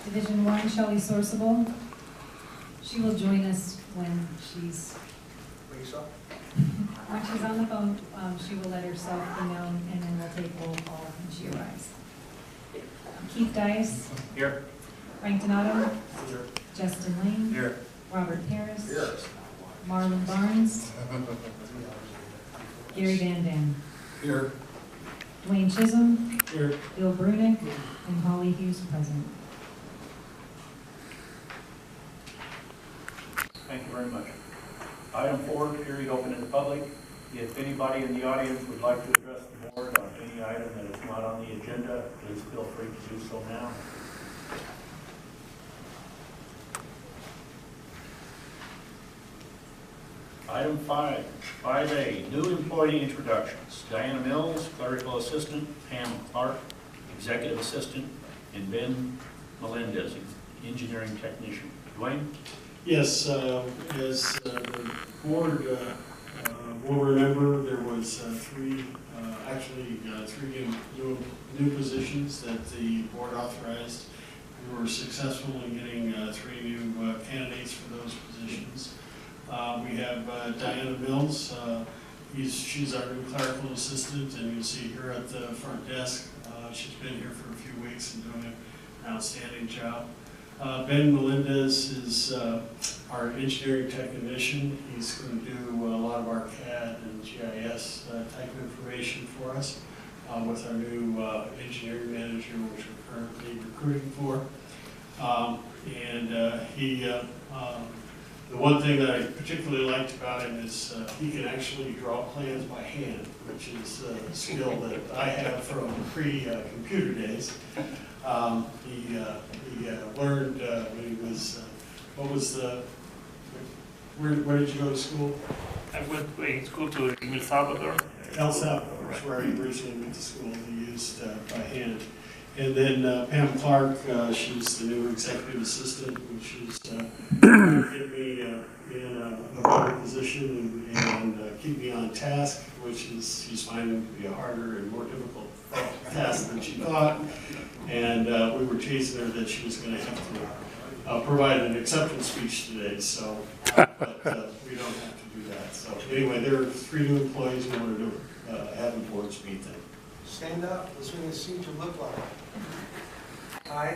Division 1, Shelley Sourceable. She will join us when she's on the phone. She will let herself be known, and then we'll take roll call when she arrives. Keith Dice. Here. Frank Donato. Here. Justin Lane. Here. Robert Paris. Here. Marlon Barnes. Gary Van Dam. Here. Dwayne Chisholm. Here. Bill Brunick. And Holly Hughes present. Thank you very much. Item 4, period open to the public. If anybody in the audience would like to address the board on any item that is not on the agenda, please feel free to do so now. Item 5A, new employee introductions. Diana Mills, Clerical Assistant, Pam Clark, Executive Assistant, and Ben Melendez, Engineering Technician. Dwayne? Yes, as the board will remember, there was three new positions that the board authorized. We were successful in getting 3 new candidates for those positions. We have Diana Mills. She's our new clerical assistant, and you'll see her at the front desk. She's been here for a few weeks and doing an outstanding job. Ben Melendez is our engineering technician. He's going to do a lot of our CAD and GIS type information for us with our new engineering manager, which we're currently recruiting for. The one thing that I particularly liked about him is he can actually draw plans by hand, which is a skill that I have from pre-computer days. He learned when he was, where did you go to school? I went to school to El Salvador. El Salvador is where he originally went to school. He used by hand. And then Pam Clark, she's the new executive assistant, which is going to get me in a better position and keep me on task, which is she's finding to be a harder and more difficult task than she thought. And we were teasing her that she was going to have to provide an acceptance speech today, so but we don't have to do that. So anyway, there are 3 new employees we wanted to have the board speak them. Stand up, let's see what it seems to look like. Aye.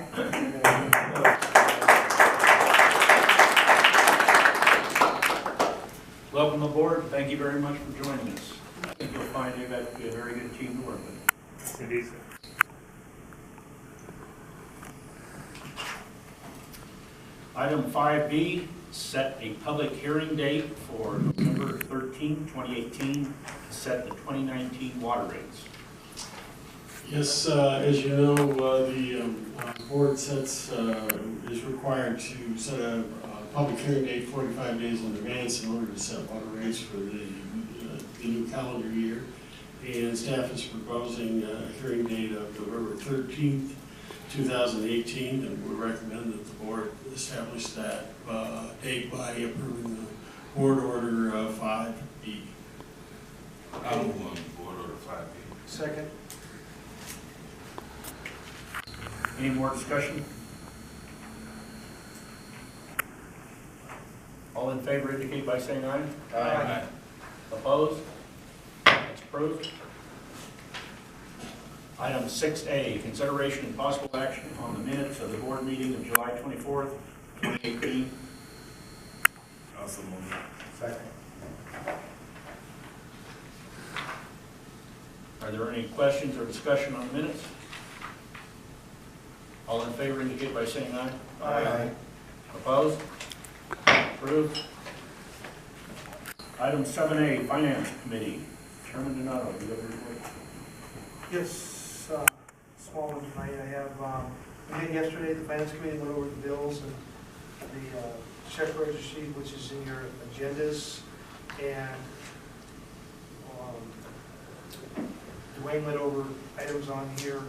Welcome aboard. Thank you very much for joining us. I think you'll find AVEK to be a very good team to work with. Indeed, sir. Item 5B, set a public hearing date for November 13, 2018, to set the 2019 water rates. Yes, as you know, the board is required to set a public hearing date 45 days in advance in order to set water rates for the new calendar year. And staff is proposing a hearing date of November 13th, 2018, and we recommend that the board establish that date by approving the board order 5B. I'll move on board order 5B. Second. Any more discussion? All in favor indicate by saying aye. Aye. Opposed? That's approved. Item 6A, consideration and possible action on the minutes of the board meeting of July 24th, 2018. Also move. Second. Are there any questions or discussion on the minutes? All in favor indicate by saying aye. Aye. Opposed? Approved. Item 7A, Finance Committee. Chairman Donato, do you have a report? Yes, small one tonight. I have, we did yesterday, the Finance Committee went over the bills and the check register sheet, which is in your agendas. And Dwayne went over items on here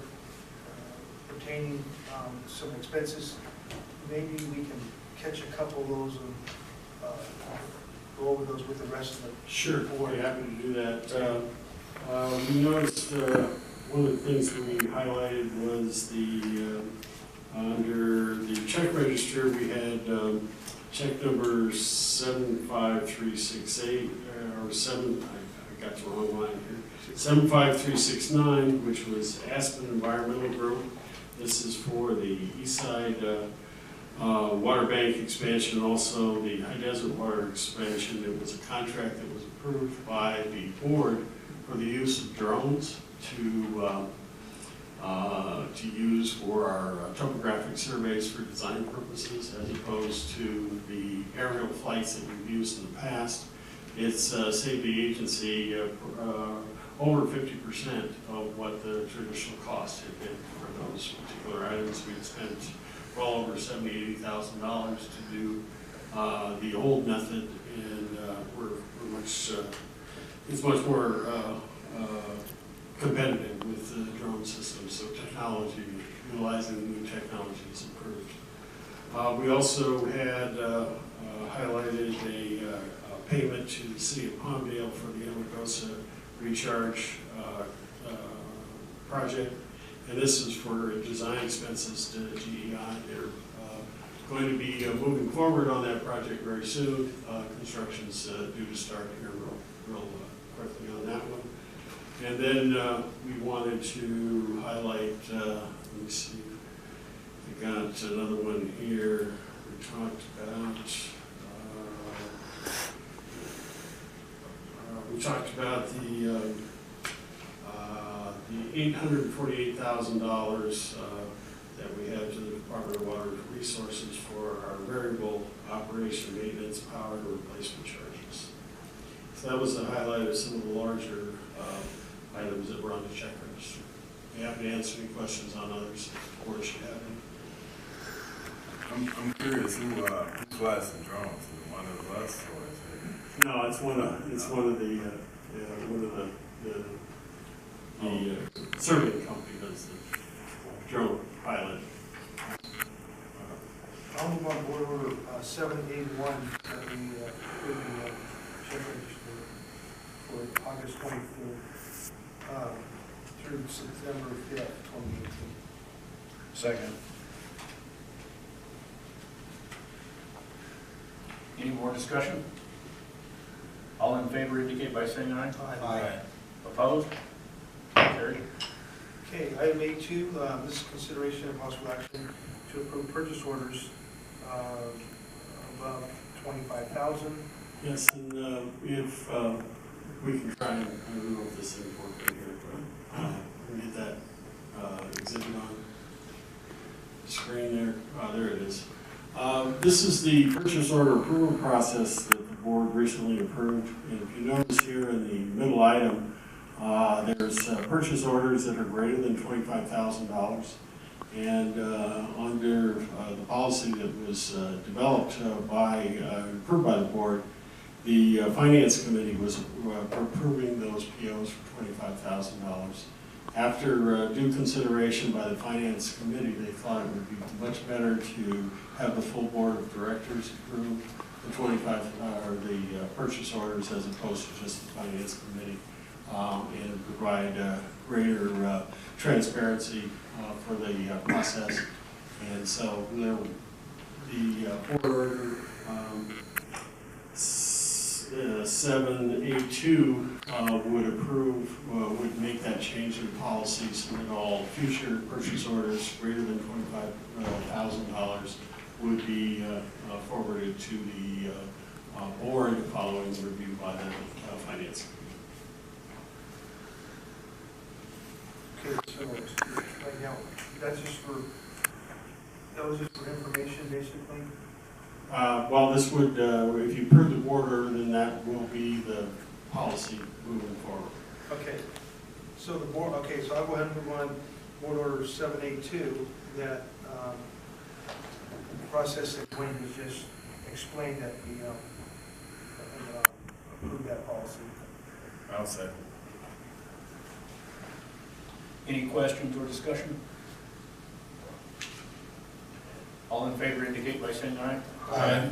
pertaining some expenses. Maybe we can catch a couple of those and go over those with the rest of the Sure, board. we're happy to do that. We noticed one of the things that we highlighted was the under the check register, we had check number 75368, or 7, I got the wrong line here, 75369, which was Aspen Environmental Group. This is for the East Side Water Bank expansion, also the High Desert Water expansion. It was a contract that was approved by the board for the use of drones to use for our topographic surveys for design purposes, as opposed to the aerial flights that we've used in the past. It's saved the agency over 50% of what the traditional cost had been for those particular items. We had spent well over $70,000-$80,000 to do the old method, and it's much more competitive with the drone system. So technology, utilizing new technology is improved. We also had highlighted a payment to the city of Palmdale for the Anagosa recharge project. And this is for design expenses to GEI. They're going to be moving forward on that project very soon. Construction's due to start here real quickly on that one. And then we wanted to highlight, let me see, I got another one here. We talked about the $848,000 that we have to the Department of Water Resources for our variable operation maintenance power replacement charges. So that was the highlight of some of the larger items that were on the check register. You happy to answer any questions on others, or should have any. I'm curious, who flies the drones? Is it one of us, or is it? No, it's one of the survey company does the drone pilot. I'll move on board order 781 that we put in the check register for August 24th through September 5th, 2018. Second. Any more discussion? All in favor indicate by saying aye. Aye. Opposed? Carried. Okay, item A2, this is consideration of possible action to approve purchase orders above $25,000. Yes, and if we can try and, I don't know if this is important here, but we get that exhibit on the screen there. There it is. This is the purchase order approval process that the board recently approved. And if you notice here in the middle item, there's purchase orders that are greater than $25,000. And under the policy that was developed approved by the board, the Finance Committee was approving those POs for $25,000. After due consideration by the Finance Committee, they thought it would be much better to have the full board of directors approve the purchase orders as opposed to just the Finance Committee, and provide greater transparency for the process. And so the board order 782 would make that change in policy so that all future purchase orders greater than $25,000 would be forwarded to the board following the review by the Finance Committee. Okay, so right now, that was just for information, basically? Well, this would, if you approve the board order, then that will be the policy moving forward. Okay, so the board, okay, so I'll go ahead and move on, board order 782, that process that Wayne was just explained that we approve that policy. I'll second. Any questions or discussion? All in favor indicate by saying aye. Aye.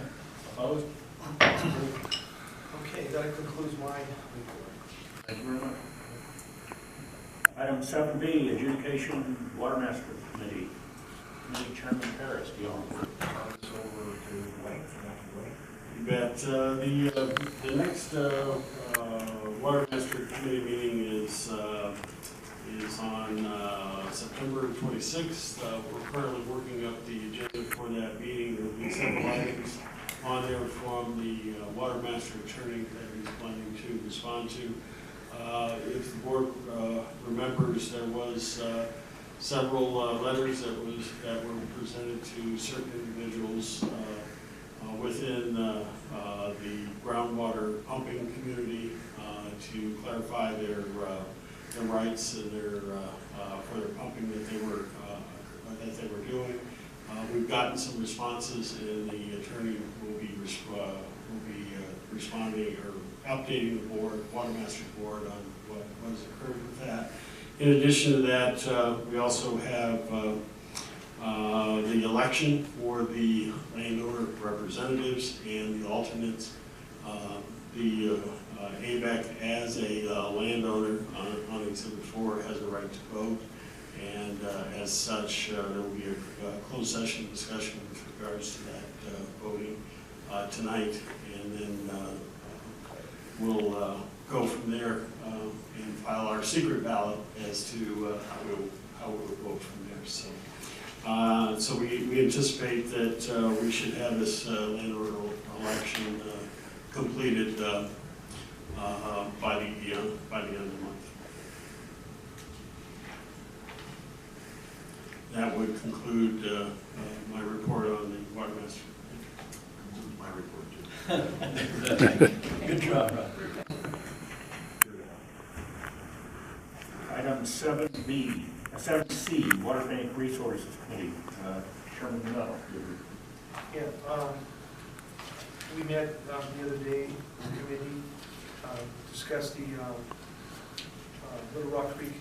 Opposed? Okay, that concludes my report. Thank you very much. Item 7B, Adjudication Water Master Committee. Committee Chairman Harris, do you want to Turn this over to Wayne, You bet. The next Water Master Committee meeting is on September 26th. We're currently working up the agenda for that meeting. There'll be several items on there from the Water Master Attorney that he's planning to respond to. If the board remembers, there was several letters that were presented to certain individuals within the groundwater pumping community to clarify their rights and for their pumping that they were doing. We've gotten some responses, and the attorney will be responding or updating the board, Water Master Board, on what has occurred with that. In addition to that, we also have the election for the landowner representatives and the alternates. The AVEK, as a landowner on Exhibit 4, has a right to vote, and as such, there will be a closed session discussion with regards to that voting tonight, and then we'll go from there and file our secret ballot as to how we'll vote from there. So we anticipate that we should have this landowner election completed by the end of the month. That would conclude my report on the Water Master. My report too. Good job, Rob. Item 7C, Water Bank Resources Committee, Chairman Melendez. Yeah, we met the other day in the committee, discussed the Little Rock Creek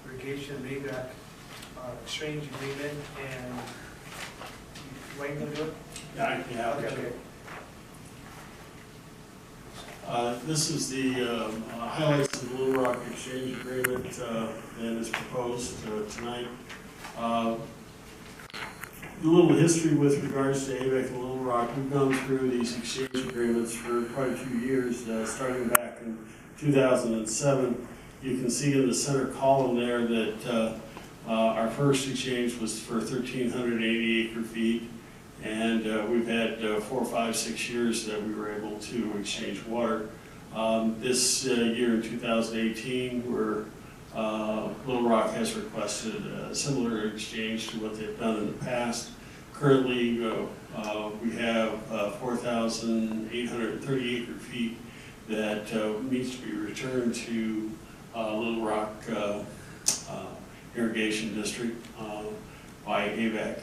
irrigation and AVEK exchange agreement, and Wayne will do it? Yeah. Okay. This is the highlights of the Little Rock Exchange Agreement that is proposed tonight. A little history with regards to AVEK and Little Rock. We've gone through these exchange agreements for quite a few years, starting back in 2007. You can see in the center column there that our first exchange was for 1,380 acre feet. And we've had 4, 5, 6 years that we were able to exchange water. This year in 2018, where Little Rock has requested a similar exchange to what they've done in the past. Currently, we have 4,830 acre feet that needs to be returned to Little Rock Irrigation District by AVEK.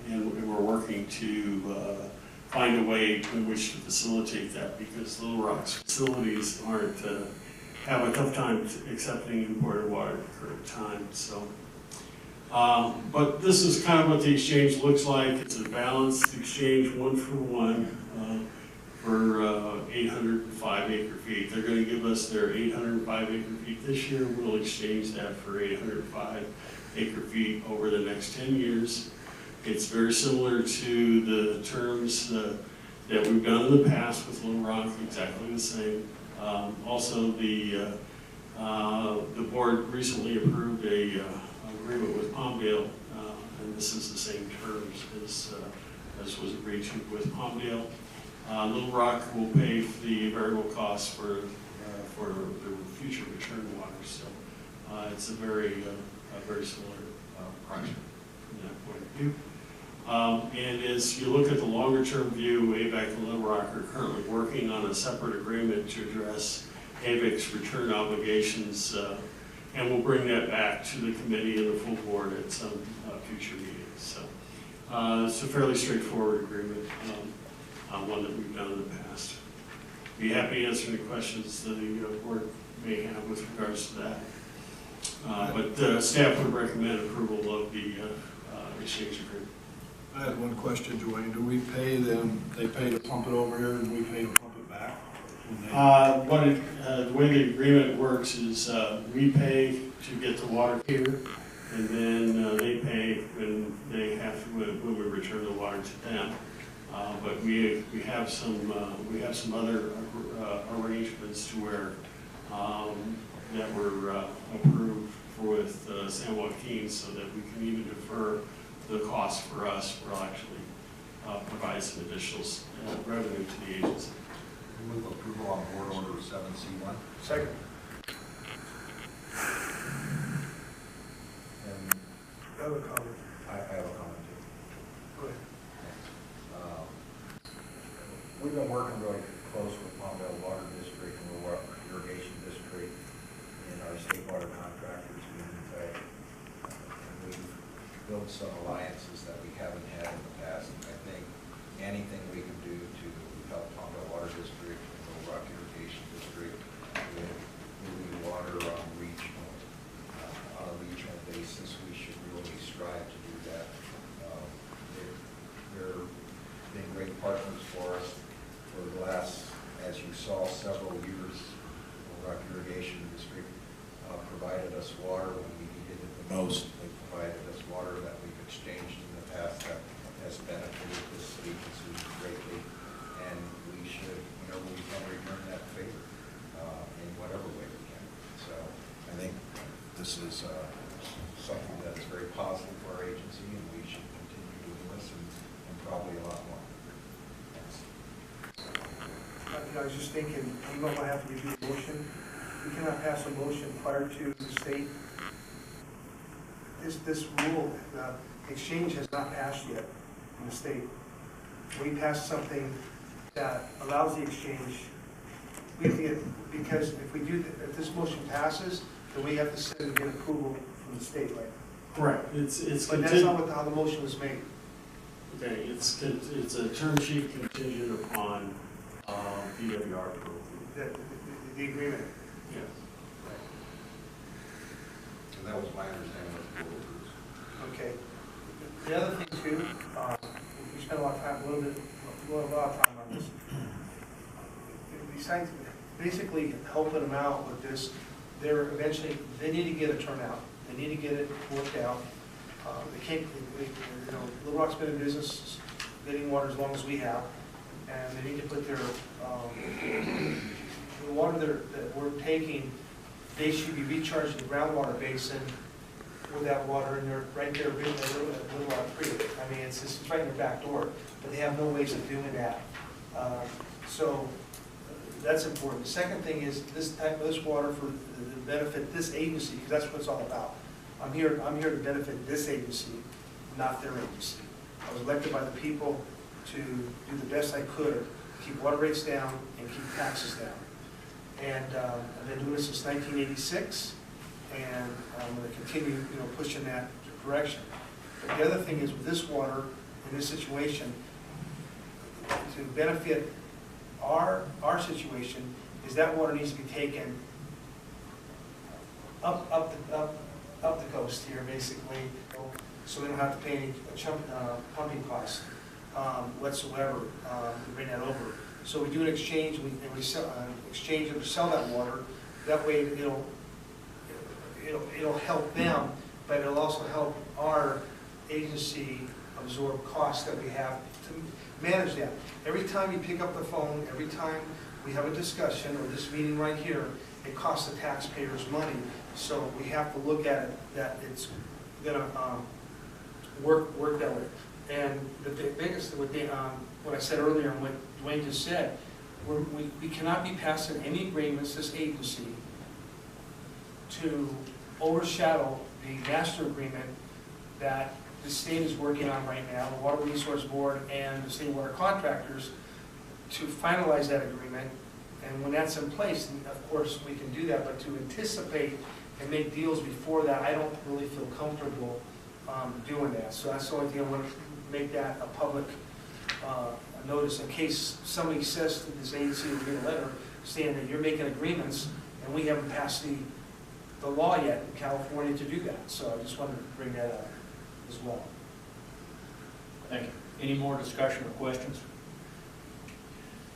And we're working to find a way in which to facilitate that, because Little Rock's facilities have a tough time accepting imported water at the current time. So, but this is kind of what the exchange looks like. It's a balanced exchange, 1-for-1, for 805 acre feet. They're going to give us their 805 acre feet this year. We'll exchange that for 805 acre feet over the next 10 years. It's very similar to the terms that we've done in the past with Little Rock, exactly the same. Also, the board recently approved a agreement with Palmdale, and this is the same terms as was agreed to with Palmdale. Little Rock will pay for the variable costs for the future return water. So it's a very similar project from that point of view. And as you look at the longer term view, AVEK and Little Rock are currently working on a separate agreement to address AVEK's return obligations, and we'll bring that back to the committee and the full board at some future meeting. So it's a fairly straightforward agreement, one that we've done in the past. Be happy to answer any questions that the board may have with regards to that. But staff would recommend approval of the exchange agreement. I had one question, Dwayne. Do we pay them, they pay to pump it over here, and we pay to pump it back? The way the agreement works is we pay to get the water here, and then they pay when they have to, when we return the water to them. But we have some other arrangements to where that were approved with San Joaquin, so that we can even defer the cost for us. We'll actually provide some additional revenue to the agency. Move approval on board order 7C1. Second. And I have a comment. I have a comment too. Go ahead. We've been working really close with Palmdale Water District and the Water Irrigation District and our state water contractors. We've built some alliances that we haven't had in the past. And I think anything we can do to help Palmdale Water District and the Rock Irrigation District with moving water on a regional basis, we should really strive to do that. They're been great partners for us for the last, as you saw, several years. The Rock Irrigation District provided us water when we needed it the most. They provided us water that we've exchanged in the past that has benefited this agency greatly, and we should, whenever we can, return that favor in whatever way we can. So I think this is something that is very positive for our agency, and we should continue doing this and probably a lot more. I was just thinking, we might have to review the motion. We cannot pass a motion prior to the state. This rule, exchange has not passed yet in the state. We passed something that allows the exchange. We have to get, because if this motion passes, then we have to send and get approval from the state, right? Correct. It's But that's not how the motion was made. Okay, it's a term sheet contingent upon PWR approval. The agreement. Yes. And that was my understanding of the rules. Okay. The other thing too, we spent a lot of time, a lot of time on this. Besides basically helping them out with this, they need to get a turnout. They need to get it worked out. They can't, Little Rock's been in business getting water as long as we have, and they need to put their, the water that we're taking, they should be recharging the groundwater basin with that water, and they're right there, in Little Rock Creek. I mean, it's right in their back door, but they have no ways of doing that. So that's important. The second thing is this water for the benefit this agency, because that's what it's all about. I'm here to benefit this agency, not their agency. I was elected by the people to do the best I could, keep water rates down and keep taxes down. And I've been doing this since 1986, and I'm going to continue, pushing that direction. But the other thing is with this water in this situation, to benefit our situation, is that water needs to be taken up the coast here, basically, so we don't have to pay any pumping costs whatsoever to bring that over. So we do an exchange, and we sell, exchange and sell that water. That way, it'll help them, but it'll also help our agency absorb costs that we have to manage that. Every time you pick up the phone, every time we have a discussion or this meeting right here, it costs the taxpayers money. So we have to look at it that it's going to work that way. And the biggest, what I said earlier and what Dwayne just said, we cannot be passing any agreements, this agency, to overshadow the master agreement that the state is working on right now, the Water Resource Board and the state water contractors, to finalize that agreement. And when that's in place, then of course we can do that, but to anticipate and make deals before that, I don't really feel comfortable doing that. So that's the only thing I want to make that a public notice in case somebody says to this agency or get a letter saying that you're making agreements and we haven't passed the law yet in California to do that. So I just wanted to bring that up as well. Thank you. Any more discussion or questions?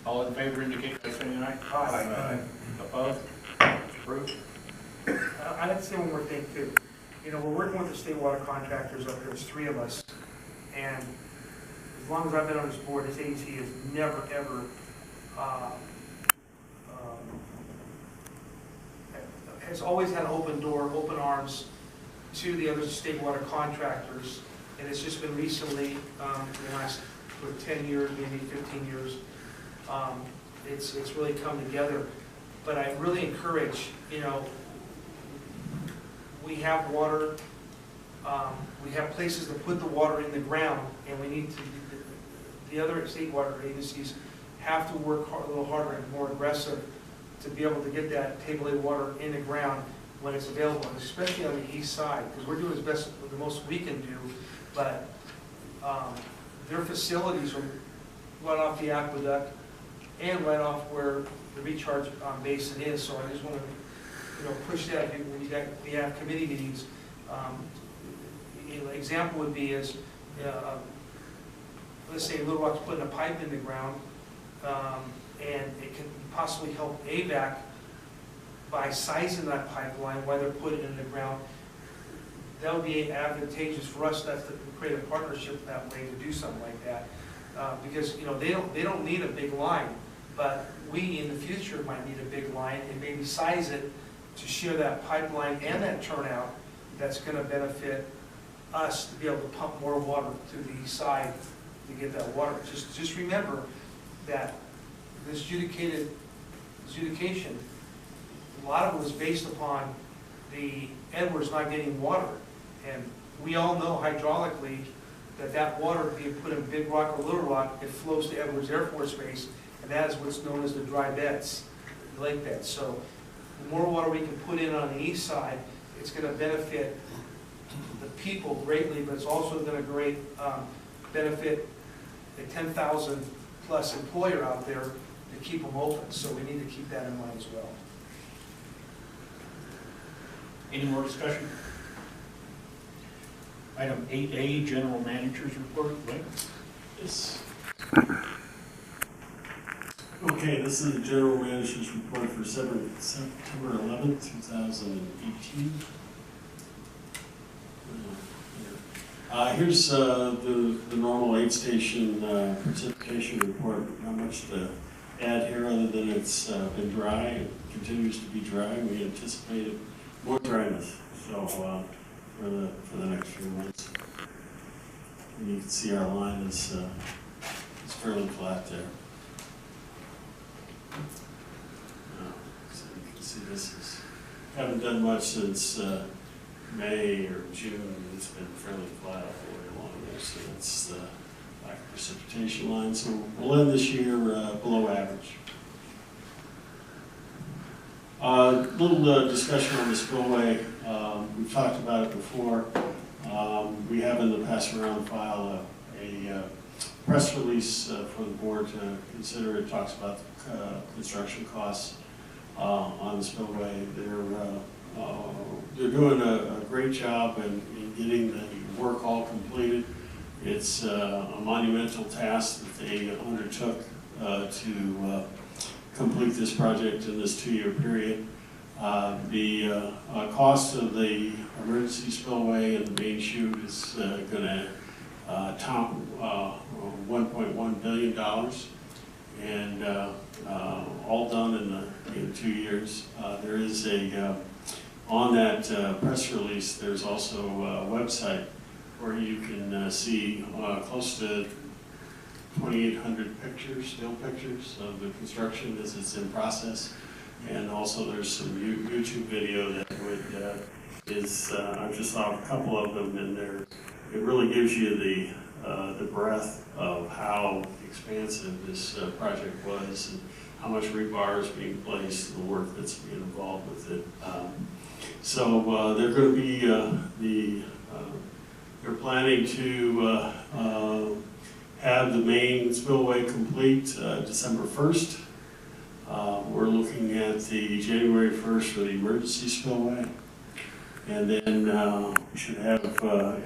All in favor indicate by saying aye. Aye. Opposed? Approved? I'd like to say one more thing too. you know, we're working with the state water contractors up here, there's 3 of us, and as long as I've been on this board, this agency has never, ever, has always had an open door, open arms to the other state water contractors, and it's just been recently, in the last 10 years, maybe 15 years, it's really come together. But I really encourage, you know, we have water, we have places to put the water in the ground, and we need to, the other state water agencies have to work a little harder and more aggressive to be able to get that table A water in the ground when it's available, especially on the east side, because we're doing as best, the most we can do, but their facilities are right off the aqueduct and right off where the recharge basin is, so I just want to, you know, push that. When we have committee meetings, you know, example would be is, let's say Little Rock's putting a pipe in the ground, and it can possibly help AVEK by sizing that pipeline while they're putting it in the ground. That would be advantageous for us. That's to create a partnership that way to do something like that, because, you know, they don't need a big line, but we in the future might need a big line, and maybe size it to share that pipeline and that turnout. That's going to benefit us to be able to pump more water to the east side to get that water. Just remember that this adjudication, a lot of it was based upon the Edwards not getting water. And we all know hydraulically that water being put in Big Rock or Little Rock, it flows to Edwards Air Force Base, and that is what's known as the dry beds, the lake beds. So the more water we can put in on the east side, it's going to benefit the people greatly, but it's also going to benefit a 10,000 plus employer out there to keep them open. So we need to keep that in mind as well. Any more discussion? Item 8A, General Manager's Report, right? Yes. Okay, this is the General Manager's Report for September 11th, 2018. Here's the normal aid station precipitation report. Not much to add here other than it's been dry. It continues to be dry. We anticipated more dryness, so for the next few months. And you can see our line is fairly flat there. So you can see this is haven't done much since May or June. It's been fairly flat all the way along there, so that's the lack of precipitation line. So we'll end this year below average. Little discussion on the spillway. We've talked about it before. We have in the pass around file a press release for the board to consider. It talks about the construction costs on the spillway. They're doing a great job in getting the work all completed. It's a monumental task that they undertook to complete this project in this 2-year period. The cost of the emergency spillway and the main chute is going to top $1.1 billion, and all done in 2 years. There is on that press release, there's also a website where you can see close to 2,800 pictures, still pictures of the construction as it's in process. And also there's some YouTube video that I just saw a couple of them in there. It really gives you the breadth of how expansive this project was and how much rebar is being placed, the work that's being involved with it. So they're going to be, they're planning to have the main spillway complete December 1st. We're looking at the January 1st for the emergency spillway. And then we should have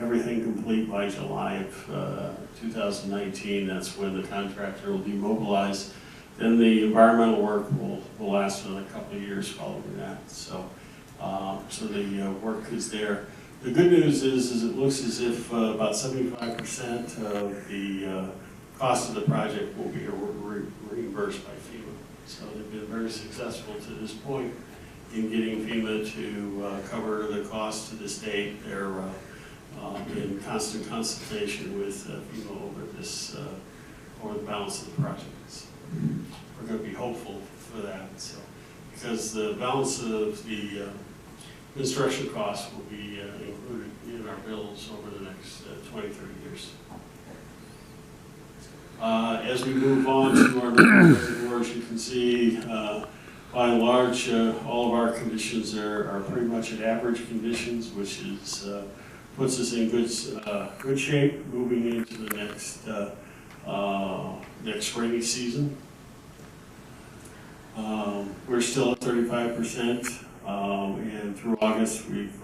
everything complete by July of 2019. That's when the contractor will be mobilized. Then the environmental work will last another couple of years following that. So the work is there. The good news is it looks as if about 75% of the cost of the project will be reimbursed by FEMA. So they've been very successful to this point in getting FEMA to cover the cost to the state. They're in constant consultation with FEMA over this, over the balance of the project. So we're going to be hopeful for that. So because the balance of the construction costs will be included in our bills over the next 20, 30 years. As we move on to our reservoirs, you can see by and large all of our conditions are pretty much at average conditions, which is puts us in good shape moving into the next rainy season. We're still at 35%, and through August we've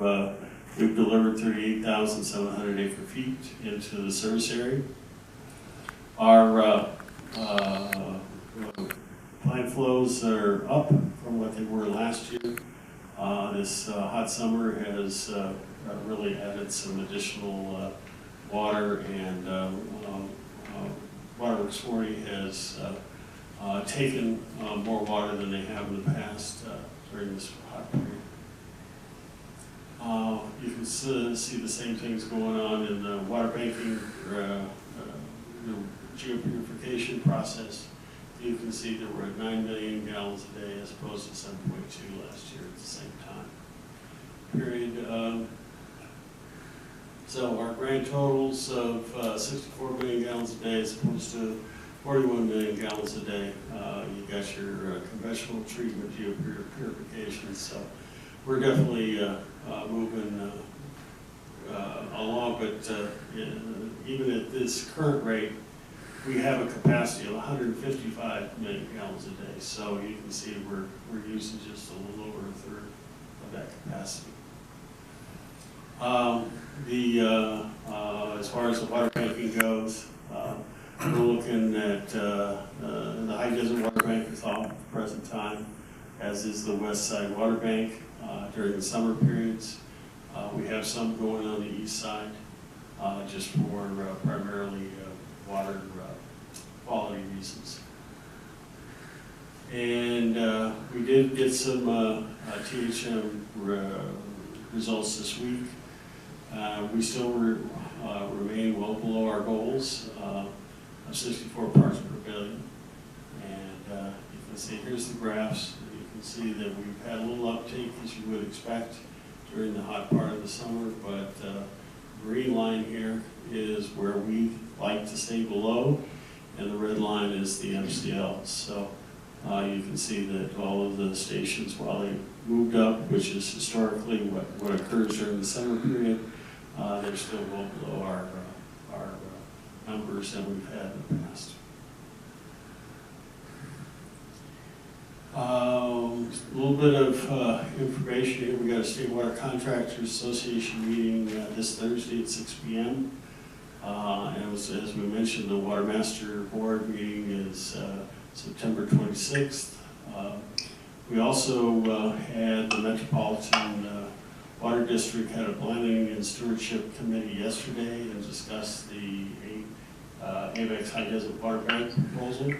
delivered 38,700 acre-feet into the service area. Our plant flows are up from what they were last year. This hot summer has really added some additional water, and Waterworks 40 has taken more water than they have in the past during this hot period. You can see the same things going on in the water banking, geopurification process. You can see that we're at 9 million gallons a day as opposed to 7.2 last year at the same time period. So our grand totals of 64 million gallons a day as opposed to 41 million gallons a day. You got your conventional treatment, geopurification. So we're definitely moving along, but even at this current rate, we have a capacity of 155 million gallons a day. So you can see we're using just a little over a third of that capacity. As far as the water banking goes, we're looking at the High Desert Water Bank is off at the present time, as is the West Side Water Bank during the summer periods. We have some going on the east side, just for primarily water quality reasons. And we did get some THM results this week. We still remain well below our goals of 64 parts per billion. And you can see, here's the graphs. You can see that we've had a little uptake, as you would expect, during the hot part of the summer, but the green line here is where we like to stay below, and the red line is the MCL. So you can see that all of the stations, while they moved up, which is historically what occurs during the summer period, they're still well below our numbers that we've had in the past. A little bit of information here. We got a State Water Contractors Association meeting this Thursday at 6 p.m. And it was, as we mentioned, the Water Master Board meeting is September 26th. We also had the Metropolitan Water District had a planning and stewardship committee yesterday and discussed the AVEK High Desert Water Bank proposal.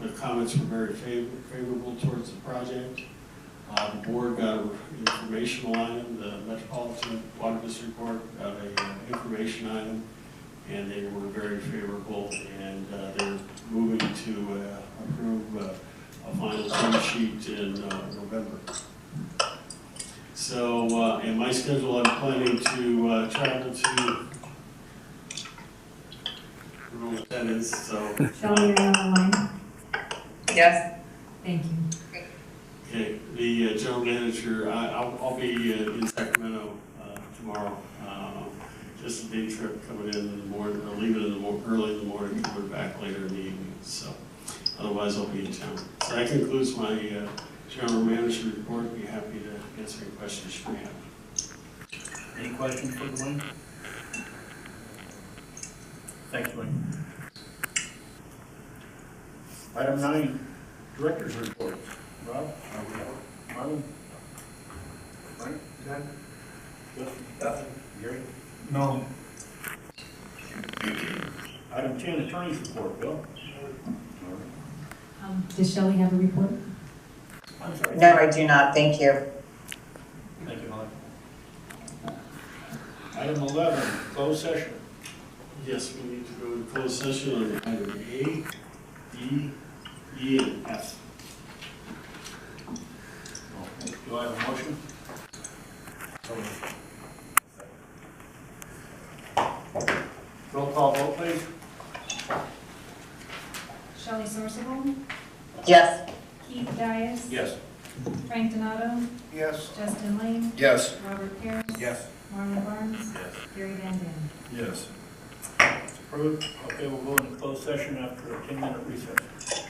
The comments were very favorable towards the project. The board got an informational item. The Metropolitan Water District Board got an information item, and they were very favorable, and they're moving to approve a final term sheet in November. So in my schedule, I'm planning to travel to, I don't know what that is, so. Shelley, are you on the line? Yes. Thank you. Okay, the general manager, I'll be in Sacramento tomorrow. Just a day trip coming in the morning, or leaving in the early in the morning, coming back later in the evening. So otherwise, I'll be in town. So that concludes my general manager report. Be happy to answer any questions you may have. Any questions for Dwayne? Thanks, Dwayne. Item 9, Director's Report. Rob? Marlon? Right? None? Justin? Nothing. Gary? No. Item 10, attorney's report. Bill? Does Shelley have a report? I'm sorry. No, I do not, thank you. Thank you, Molly. Item 11, closed session. Yes, we need to go to closed session on item A, D, E, and F. Okay. Do I have a motion? Roll call vote, please. Shelley Sorsable, Yes. Keith Dias. Yes. Frank Donato, Yes. Justin Lane, Yes. Robert Paris. Yes. Marlon Barnes, Yes. Gary Van Dam. Yes. It's approved. Okay, we'll go into closed session after a 10-minute recess.